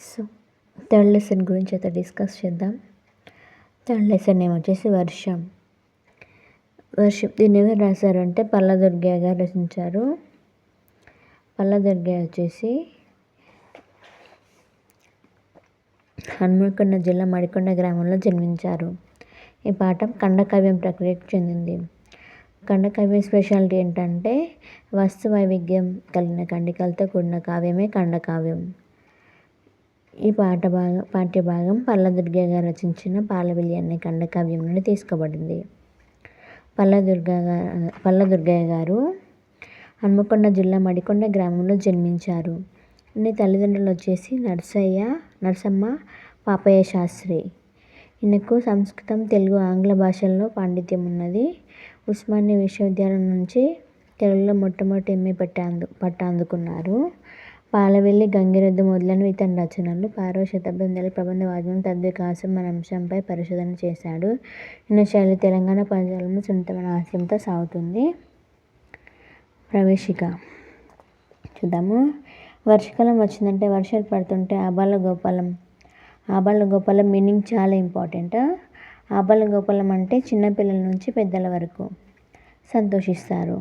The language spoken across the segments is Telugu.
సో థర్డ్ లెసన్ గురించి అయితే డిస్కస్ చేద్దాం. థర్డ్ లెసన్ వచ్చేసి వర్షం. దీన్ని ఎవరు రాశారు అంటే పల్ల దుర్గయ్య గారు రచించారు. పల్ల దుర్గయ్య వచ్చేసి హన్మకొండ జిల్లా మడికొండ గ్రామంలో జన్మించారు. ఈ పాఠం ఖండకావ్యం ప్రక్రియకు చెందింది. ఖండకావ్యం స్పెషాలిటీ ఏంటంటే వస్తు వైవిధ్యం కలిగిన ఖండికలతో కూడిన కావ్యమే ఖండకావ్యం. ఈ పాఠ్యభాగం పల్ల దుర్గయ్య గారు రచించిన పాలవెల్లి అనే ఖండకావ్యం నుండి తీసుకోబడింది. పల్ల దుర్గయ్య గారు హన్మకొండ జిల్లా మడికొండ గ్రామంలో జన్మించారు. ఈయన తల్లిదండ్రులు వచ్చేసి నరసమ్మ పాపయ్య శాస్త్రి. ఈయనకు సంస్కృతం, తెలుగు, ఆంగ్ల భాషల్లో పాండిత్యం ఉన్నది. ఉస్మానియా విశ్వవిద్యాలయం నుంచి తెలుగులో మొట్టమొదటి ఎంఏ పట్టా అందుకున్నారు. పాలవెల్లి, గంగిరెద్దు మొదలైన ఇతని రచనలు 16వ శతాబ్దం తెలుగు ప్రబంధ వాజ్మయం తద్వికాసం అనే అంశంపై పరిశోధన చేశాడు. ఈయన శైలి తెలంగాణ పదజాలంలో సున్నితమైన హాస్యంతో సాగుతుంది. ప్రవేశిక చూద్దాము. వర్షాకాలం వచ్చిందంటే వర్షాలు పడుతుంటే ఆబాలగోపాలం మీనింగ్ చాలా ఇంపార్టెంట్. ఆబాలగోపాలం అంటే చిన్నపిల్లల నుంచి పెద్దల వరకు సంతోషిస్తారు.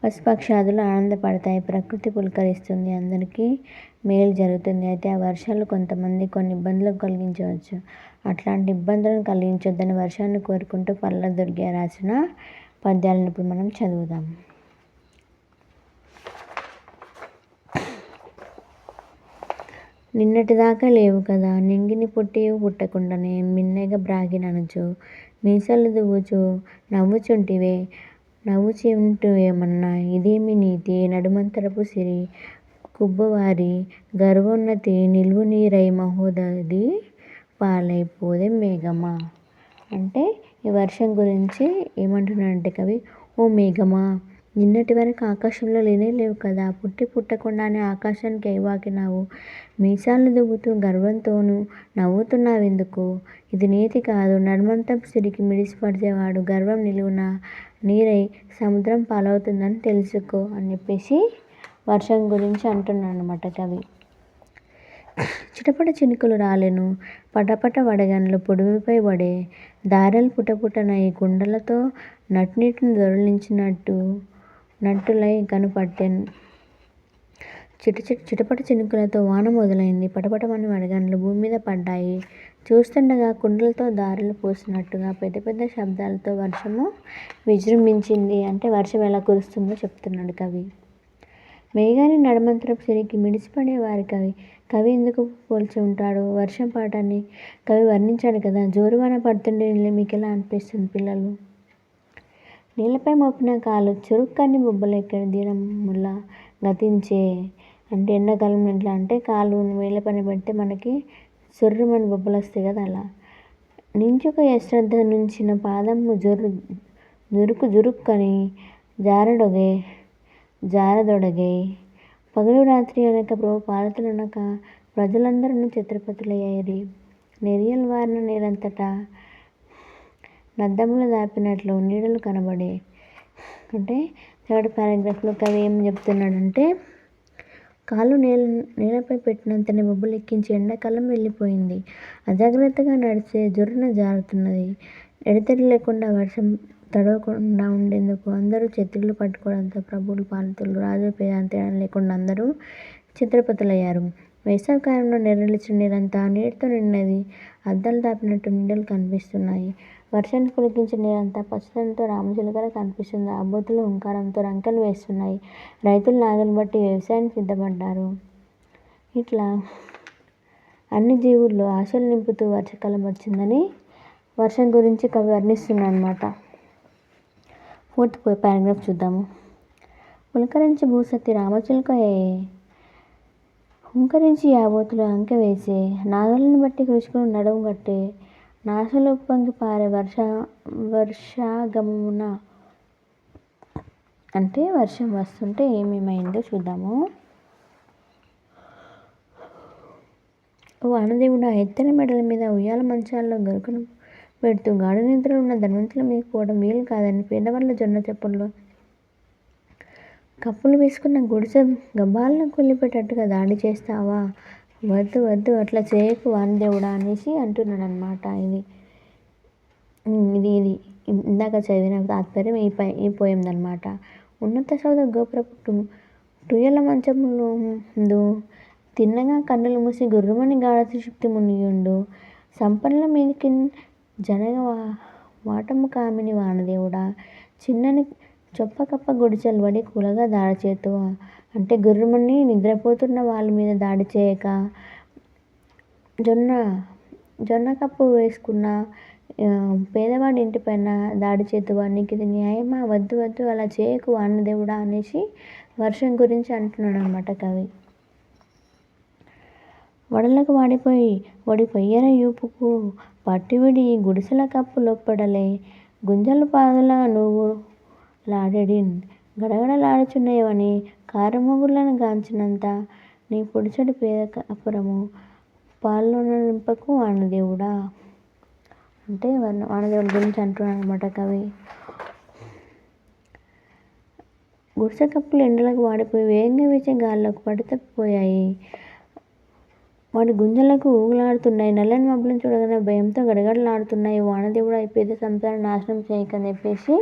పశుపక్షాదులు ఆనందపడతాయి. ప్రకృతి పులకరిస్తుంది. అందరికీ మేలు జరుగుతుంది. అయితే ఆ వర్షాలు కొంతమంది కొన్ని ఇబ్బందులు కలిగించవచ్చు. అట్లాంటి ఇబ్బందులను కలిగించొద్దని వర్షాన్ని కోరుకుంటూ పల్ల దుర్గయ్య రాసిన పద్యాలను ఇప్పుడు మనం చదువుదాం. నిన్నటిదాకా లేవు కదా, నింగిని పుట్టియు పుట్టకుండానే మిన్నెగ బ్రాగిననుచు మీసాలు దువ్వుచు నవ్వుచుంటివేమన్నా ఇదేమి నీతి నడుమంతరపు సిరి కుబ్బవారి గర్వోన్నతి నిల్వు నీరై మహోదధి పాలై పోదెం మేఘమా. అంటే ఈ వర్షం గురించి ఏమంటున్నాడంటే కవి, ఓ మేఘమా, నిన్నటి వరకు ఆకాశంలో లేవు కదా, పుట్టకుండానే ఆకాశానికి ఎగవాకినావు. మీసాలు దువ్వుతూ గర్వంతోనూ నవ్వుతున్నావెందుకు? ఇది నీతి కాదు. నడుమంతపు సిరికి మిడిసిపడితేవాడు గర్వం నిలువున నీరై సముద్రం పాలవుతుందని తెలుసుకో అని చెప్పేసి వర్షం గురించి అంటున్నాడు అన్నమాట కవి. చిటపట చినుకులు రాలెను, పటపట వడగండ్లు పొడిమిపై పడే, దారెలు పుటపుటనై కుండలతో నట్నీటిని దొరలించినట్టులై కనుపట్టెను. చిటపట చినుకులతో వాన మొదలైంది. పటపటమని వడగండ్లు భూమి మీద పడ్డాయి. చూస్తుండగా కుండలతో దారెలు పోసినట్టుగా పెద్ద పెద్ద శబ్దాలతో వర్షము విజృంభించింది. అంటే వర్షం ఎలా కురుస్తుందో చెప్తున్నాడు కవి. మేఘాన్ని నడుమంతరపు సిరికి మిడిసిపడేవారి కవి ఎందుకు పోల్చి ఉంటాడు? వర్షం పాఠాన్ని కవి వర్ణించాడు కదా. జోరువాన పడుతుండే మీకెలా అనిపిస్తుంది పిల్లలు? నీళ్ళపై మోపిన కాలు చురుక్కని బొబ్బలెక్కడి దీనములా గతించే. అంటే ఎండాకాలం ఎట్లా అంటే కాలు నీళ్ళ పని పెడితే మనకి సుర్రుమని బొబ్బలు వస్తాయి కదా, అలా. నించుక అశ్రద్ధ నుంచిన పాదము జురుక్కని జారదొడగే. పగలు రాత్రి అనక పాలతులనక ప్రజలందరూ ఛత్రపతులయ్యారి. నెరియలు వారిన నేలంతటా నద్దములు దాపినట్లు నీడలు కనబడే. అంటే థర్డ్ పారాగ్రాఫ్లో కవి ఏం చెప్తున్నాడంటే, కాలు నేలపై పెట్టినంతనే బొబ్బలు ఎక్కించి ఎండాకాలం వెళ్ళిపోయింది. అజాగ్రత్తగా నడిచే జుర్రున జారుతున్నది. ఎడతెరిపి లేకుండా వర్షం తడవకుండా ఉండేందుకు అందరూ ఛత్రీలు పట్టుకోవడంతో ప్రభువులు, పాలకులు, రాజు, పేద తేడా లేకుండా అందరూ ఛత్రపతులయ్యారు. వేసవికాలంలో నెర్రలిచ్చిన నీరంతా నీటితో నిండినది. అద్దాలు దాపినట్టు నీడలు కనిపిస్తున్నాయి. వర్షానికి పులకించిన నీరంతా పచ్చదనంతో రామచిలుకలా కనిపిస్తుంది. ఆబోతులు హుంకారంతో రంకెలు వేస్తున్నాయి. రైతులు నాగలు బట్టి వ్యవసాయానికి సిద్ధపడ్డారు. ఇట్లా అన్ని జీవుల్లో ఆశలు నింపుతూ వర్షాకాలం వచ్చిందని వర్షం గురించి కవి వర్ణిస్తున్నాడు అన్నమాట. ఫోర్త్ పారాగ్రాఫ్ చూద్దాము. పులకరించి భూసతి రామచిలుకయే, హుంకరించి యాబోతులు అంకె వేసే, నాగలను బట్టి కృషికులు నడుము కట్టే, నాశలు ఉప్పొంగి పారే వర్షాగమమున. అంటే వర్షం వస్తుంటే ఏమేమైందో చూద్దాము. ఓ వానదేవుడా, ఎత్తని మెడల మీద ఉయ్యాల మంచాల్లో గరుకును పెడుతూ గాఢ నిద్రలో ఉన్న ధనవంతుల మీద పోవడం వీలు కాదని పేదవాళ్ళ జొన్న చెప్పుల్లో కప్పులు వేసుకున్న గుడిసె గబ్బాలను కూలిపెట్టేట్టుగా దాడి చేస్తావా? వద్దు వద్దు అట్లా చేయకు వానదేవుడా అనేసి అంటున్నాడు అనమాట. ఇది ఇది ఇది ఇందాక చదివిన తాత్పర్యం ఈ పోయిందనమాట. ఉన్నత సౌధ గోపురపు టుయ్యల మంచములు ముందు తిన్నగా కన్నులు మూసి గుర్రుమని గాఢ సుషుప్తి మునియుండు సంపన్నుల మీదికి జనగ వాటము కామిని వానదేవుడా చిన్నని చొప్పకప్ప గుడిచెలు పడి కూలగా దాడి చేతు అంటే గుర్రుమని నిద్రపోతున్న వాళ్ళ మీద దాడి చేయక జొన్న కప్పు వేసుకున్న పేదవాడి ఇంటిపైన దాడి చేతువా నీకు ఇది న్యాయమా? వద్దు వద్దు అలా చేయకు వానదేవుడా అనేసి వర్షం గురించి అంటున్నాడు అనమాట కవి. వడలకు ఒడిపొయ్యర యూపుకు పట్టివిడి గుడిసెల కప్పు లొప్పడలే గుంజలు పాదుల నువ్వు లాడెడిన్ గడగడలాడుచున్నవని కారుమొగుళ్ళను గాంచినంత నీ పొడిచెడు పేద కాపురము పాల్లోన నింపకు వానదేవుడా అంటే వానదేవుడి గురించి అంటున్నాడు అనమాట కవి. గుడిసె కప్పులు ఎండలకు వాడిపోయి వేగంగా వీచే గాల్లోకి పడితప్పిపోయాయి. వాటి గుంజలకు ఊగులాడుతున్నాయి. నల్లని మబ్బులను చూడగానే భయంతో గడగడలాడుతున్నాయి. వానదేవుడు ఈ పేద సంసారాన్ని నాశనం చేయకని చెప్పేసి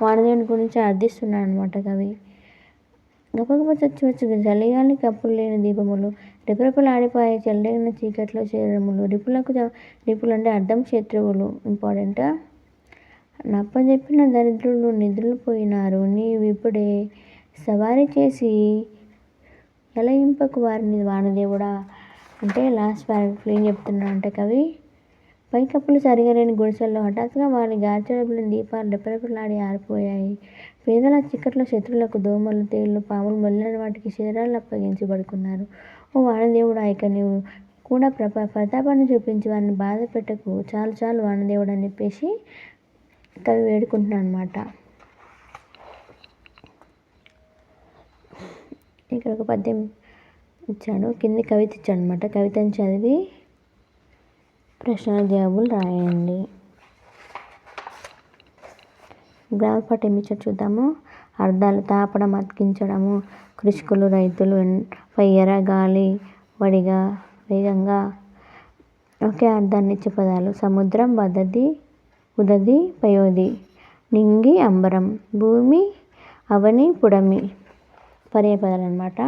వానదేవుని గురించి అర్థిస్తున్నాడు అనమాట కవి. గబగబ చచ్చి చలిగాలి కప్పులు లేని దీపములు రెపరెపలాడిపోయాయి. చెలరేగిన చీకట్లో శరీరములు రిపులు అంటే అర్థం శత్రువులు ఇంపార్టెంట్. నప్పజెప్పిన దరిద్రులు నిద్రలు పోయినారు. నీవిప్పుడే సవారీ చేసి ఎలయింపకు వారిని వానదేవుడా అంటే లాస్ట్ పారాగ్రాఫ్లో ఏం చెప్తున్నాడు అంటే కవి. పైకప్పులు సరిగలేని గుడిసెల్లో హఠాత్తుగా వారి గార్చడబులిన దీపాలు రెపరెపలాడి ఆరిపోయాయి. పేదల చిక్కట్లో శత్రువులకు దోమలు తేళ్లు పాములు మొదలైన వాటికి శరీరాలు అప్పగించి పడుకున్నారు. ఓ వానదేవుడా ఇక నీవు కూడా ప్రతాపాన్ని చూపించి వారిని బాధ పెట్టకు చాలు చాలు వానదేవుడు అని చెప్పేసి కవి వేడుకుంటున్నాను అనమాట. ఇక్కడ ఒక పద్యం ఇచ్చాడు, కింది కవిత ఇచ్చాడు అనమాట. కవితను చదివి ప్రశ్నల జవాబులు రాయండి. గ్రామపాఠం ఏమి ఇచ్చాడు చూద్దాము. అర్థాలు తాపడం అతికించడము కృషికులు రైతులు పయ్యర గాలి వడిగా వేగంగా. ఒకే అర్థాన్ని ఇచ్చే పదాలు సముద్రం ఉదది పయోధి నింగి అంబరం భూమి అవని పుడమి పర్యాయ పదాలు అనమాట.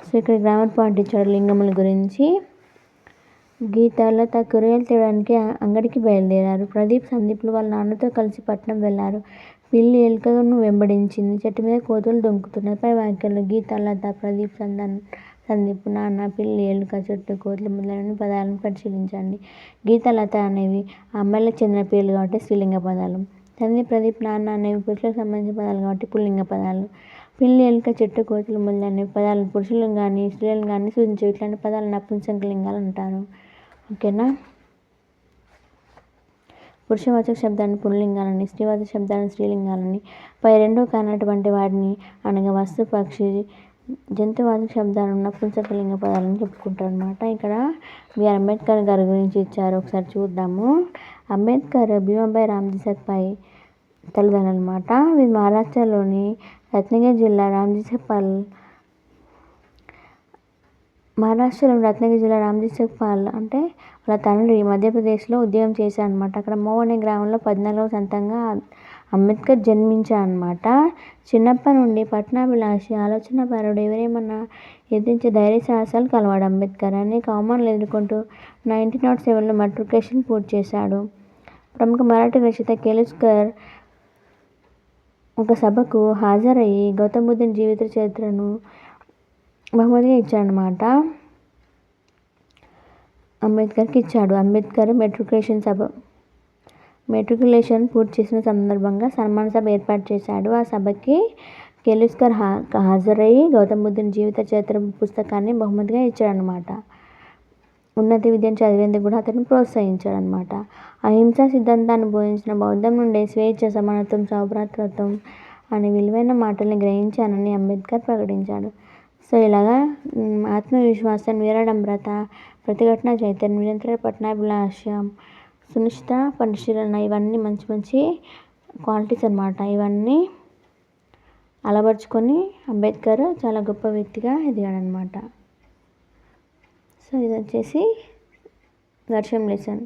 సో ఇక్కడ గ్రామర్ పాయింట్ ఇచ్చాడు లింగముల గురించి. గీతాలత కూరగాయలు తేవడానికి అంగడికి బయలుదేరారు. ప్రదీప్ సందీప్లు వాళ్ళ నాన్నతో కలిసి పట్నం వెళ్ళారు. పిల్లి ఎలుకను వెంబడించింది. చెట్టు మీద కోతులు దొంకుతున్నాయి. పై వాక్యాల్లో గీతాలత ప్రదీప్ సందీప్ నాన్న పిల్లి ఎలుక చెట్టు కోతులు మొదలైన పదాలను పరిశీలించండి. గీతాలత అనేవి అమ్మాయిలకు చెందిన పేర్లు కాబట్టి స్త్రీలింగ పదాలు. సందీప్ ప్రదీప్ నాన్న అనేవి పురుషులకు సంబంధించిన పదాలు కాబట్టి పుల్లింగ పదాలు. పిల్లి ఎలుక చెట్టు కోతులు మొదలైన పదాలు పురుషులను కానీ స్త్రీలను కానీ సూచించే ఇట్లాంటి పదాలు నపుంసకలింగాలు అంటారు. ఓకేనా. పురుషవాచక శబ్దాన్ని పుల్లింగాలని స్త్రీవాచక శబ్దాన్ని స్త్రీలింగాలని పై రెండో కానటువంటి వాటిని అనగా వస్తు పక్షి జంతువాచక శబ్దాలను నపుంసకలింగ పదాలని చెప్పుకుంటారు అనమాట. ఇక్కడ బిఆర్ అంబేద్కర్ గారి గురించి ఇచ్చారు, ఒకసారి చూద్దాము. అంబేద్కర్ భీమాబాయి రామ్జీ సక్పాయి తల్లిదండ్రులు అనమాట. వీరు మహారాష్ట్రలోని రత్నగిరి జిల్లా రామ్జీ సక్పాల్ అంటే వాళ్ళ తండ్రి మధ్యప్రదేశ్లో ఉద్యోగం చేశారనమాట. అక్కడ మో అనే గ్రామంలో 14వ సంతంగా అంబేద్కర్ జన్మించారనమాట. చిన్నప్పటి నుండి పట్టణాభిలాషి ఆలోచనాపరుడు ఎవరేమన్నా ఎదిరించే ధైర్య సాహసాలు కలవాడు అంబేద్కర్. అనేక అవమానాలు ఎదుర్కొంటూ 1907లో మెట్రికులేషన్ పూర్తి చేశాడు. ప్రముఖ మరాఠీ రచయిత కెలుస్కర్ ఒక సభకు హాజరయ్యి గౌతమ బుద్ధుని జీవిత చరిత్రను బహుమతిగా ఇచ్చాడనమాట. అంబేద్కర్కి ఇచ్చాడు. అంబేద్కర్ మెట్రికులేషన్ పూర్తి చేసిన సందర్భంగా సన్మాన సభ ఏర్పాటు చేశాడు. ఆ సభకి కెలుస్కర్ హాజరయ్యి గౌతమ బుద్ధుని జీవిత చరిత్ర పుస్తకాన్ని బహుమతిగా ఇచ్చాడనమాట. ఉన్నత విద్యను చదివేందుకు కూడా అతన్ని ప్రోత్సహించాడనమాట. అహింసా సిద్ధాంతాన్ని బోధించిన బౌద్ధం నుండి స్వేచ్ఛ సమానత్వం సౌభ్రాతృత్వం అనే విలువైన మాటల్ని గ్రహించానని అంబేద్కర్ ప్రకటించాడు. సో ఇలాగా ఆత్మవిశ్వాసం వీరాడంబరత ప్రతిఘటన చైతన్యం నిరంతర పట్టణాభిలాషం సునిశ్చిత పరిశీలన ఇవన్నీ మంచి మంచి క్వాలిటీస్ అనమాట. ఇవన్నీ అలవర్చుకొని అంబేద్కర్ చాలా గొప్ప వ్యక్తిగా ఎదిగాడనమాట. సో ఇది వచ్చేసి వర్షం లెసన్.